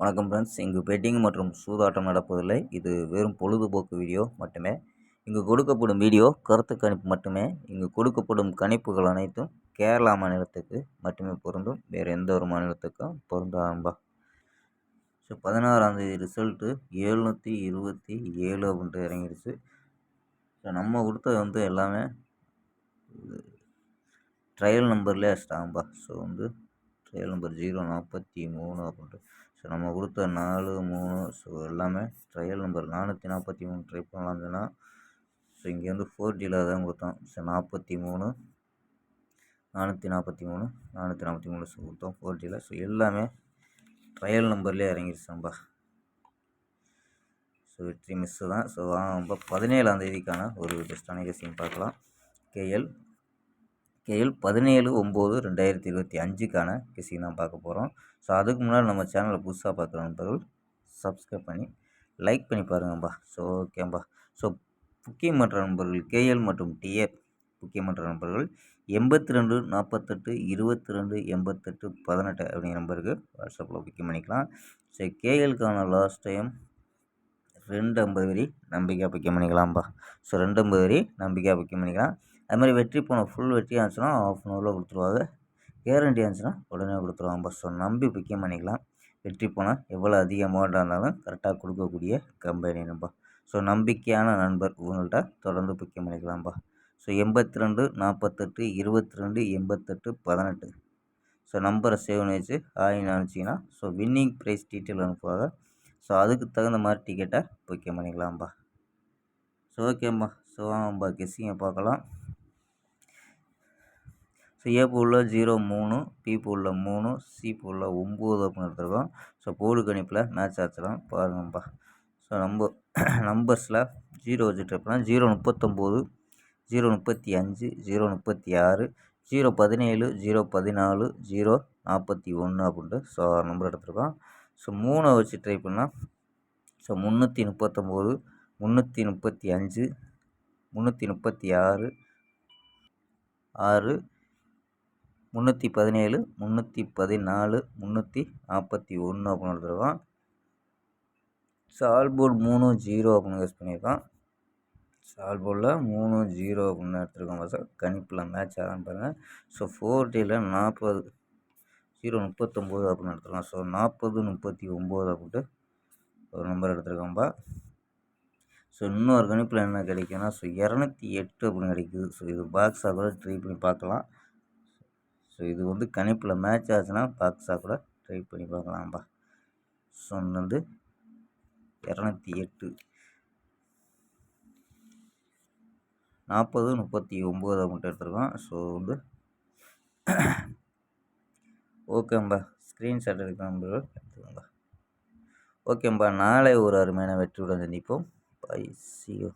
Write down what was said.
வணக்கம் ஃப்ரெண்ட்ஸ். இங்கு பெட்டிங் மற்றும் சூதாட்டம் நடப்பதில்லை. இது வெறும் பொழுதுபோக்கு வீடியோ மட்டுமே. இங்கு கொடுக்கப்படும் வீடியோ கருத்து கணிப்பு மட்டுமே. இங்கு கொடுக்கப்படும் கணிப்புகள் அனைத்தும் கேரளா மாநிலத்துக்கு மட்டுமே பொருந்தும். வேறு எந்த ஒரு மாநிலத்துக்கும் பொருந்தாம்பா. ஸோ 16ஆம் தேதி ரிசல்ட்டு 727 அப்படின்ட்டு இறங்கிடுச்சு. ஸோ நம்ம கொடுத்தது எல்லாமே ட்ரையல் நம்பர்லேயே அடிச்சிட்டாங்கப்பா. ஸோ ட்ரையல் நம்பர் 043 அப்படின்ட்டு. ஸோ நம்ம கொடுத்த 4 3 ஸோ எல்லாமே ட்ரையல் நம்பர் 443 ட்ரை பண்ணலாம்னா. ஸோ இங்கேருந்து 4Gயில் தான் கொடுத்தோம். ஸோ 43 443 443 ஸோ கொடுத்தோம் 4Gயில். ஸோ எல்லாமே ட்ரையல் நம்பர்லேயே இறங்கிடுச்சாம்பா. ஸோ வெற்றி மிஸ்ஸு தான். ஸோ வாங்க 17ஆம் தேதிக்கான ஒரு பெஸ்ட்டான கெஸ்ஸிங் பார்க்கலாம். கேஎல் 17/9/2025க்கான கெஸ்ஸிங் தான் பார்க்க போகிறோம். ஸோ அதுக்கு முன்னாடி நம்ம சேனலை புதுசாக பார்க்குற நண்பர்கள் சப்ஸ்கிரைப் பண்ணி லைக் பண்ணி பாருங்கப்பா. ஸோ ஓகேம்பா. ஸோ முக்கியமற்ற நண்பர்கள் கேஎல் மற்றும் டிஏ முக்கியமற்ற நண்பர்கள் 82 48 22 88 18 அப்படிங்கிற நம்பருக்கு வாட்ஸ்அப்பில் புக்கிங் பண்ணிக்கலாம். ஸோ கேஎல்க்கான லாஸ்ட் டைம் 250 வரி நம்பிக்கையாக புக்கிங் பண்ணிக்கலாம்ப்பா. ஸோ 250 வரி நம்பிக்கையாக புக்கிங் பண்ணிக்கலாம். அது மாதிரி வெற்றி போன ஃபுல் வெற்றி ஆச்சுன்னா ½ அன் ஹவரில் கொடுத்துருவாங்க. கேரண்டி ஆச்சுன்னா உடனே கொடுத்துருவாங்கப்பா. ஸோ நம்பி புக்கிங் பண்ணிக்கலாம். வெற்றி போனால் எவ்வளோ அதிக அமௌண்ட்டாக இருந்தாலும் கரெக்டாக கொடுக்கக்கூடிய கம்பெனி நம்பா. ஸோ நம்பிக்கையான நண்பர் உங்கள்கிட்ட தொடர்ந்து புக்கிங் பண்ணிக்கலாம்ப்பா. ஸோ 82 48 22 88 18 ஸோ நம்பரை சேவ் பண்ணி வச்சு அனுப்பிச்சிங்கன்னா ஸோ வின்னிங் ப்ரைஸ் டீட்டெயில் அனுப்புவாங்க. ஸோ அதுக்கு தகுந்த மாதிரி டிக்கெட்டை புக்கிங் பண்ணிக்கலாம்ப்பா. ஸோ ஓகேம்மா. ஸோ வாங்கப்பா கெஸ்ஸிங்கை பார்க்கலாம். ஸோ ஏ பூலில் 0 3 பி பூலில் 3 சி பூலில் 9 அப்படின்னு எடுத்துருக்கோம். ஸோ போர்டு கணிப்பில் மேட்ச் ஆச்சுலாம் பாருங்கப்பா. ஸோ நம்பர்ஸில் 0 வச்சு ட்ரை பண்ணால் 039 035 036 017 014 041 அப்படின்ட்டு ஸோ நம்பர் எடுத்துருக்கோம். ஸோ 3 வச்சு ட்ரை பண்ணால் ஸோ 339 335 336 6 317 314 341 அப்படின்னு எடுத்துருக்கோம். ஸோ ஆல்போர்ட் 3 0 அப்படின்னு யூஸ் பண்ணியிருக்கோம். ஸோ ஆல்போர்டில் 3 0 அப்படின்னு எடுத்துருக்கோம். சார் கணிப்பில் மேட்ச் ஆகான்னு பாருங்கள். ஸோ 4Dயில் 40 039 அப்படின்னு எடுத்துருக்கோம். ஸோ 40 39 அப்படின்ட்டு ஒரு நம்பர் எடுத்துருக்கோம்ப்பா. ஸோ இன்னொரு கணிப்பில் என்ன கிடைக்குன்னா ஸோ 208 அப்படின்னு கிடைக்குது. ஸோ இது பாக்ஸாக கூட ட்ரை பண்ணி பார்க்கலாம். ஸோ இது கணிப்பில் மேட்ச் ஆச்சுன்னா பாக்ஸாக கூட ட்ரை பண்ணி பார்க்கலாம்ப்பா. ஸோ 208 40 39 அப்படின்ட்டு எடுத்துருக்கோம். ஸோ ஓகேம்பா. ஸ்க்ரீன்ஷாட் எடுக்க நம்பர்கள் எடுத்துக்கோங்க. ஓகேம்பா. நாளை ஒரு அருமையான வெற்றியுடன் சந்திப்போம். பை. C you.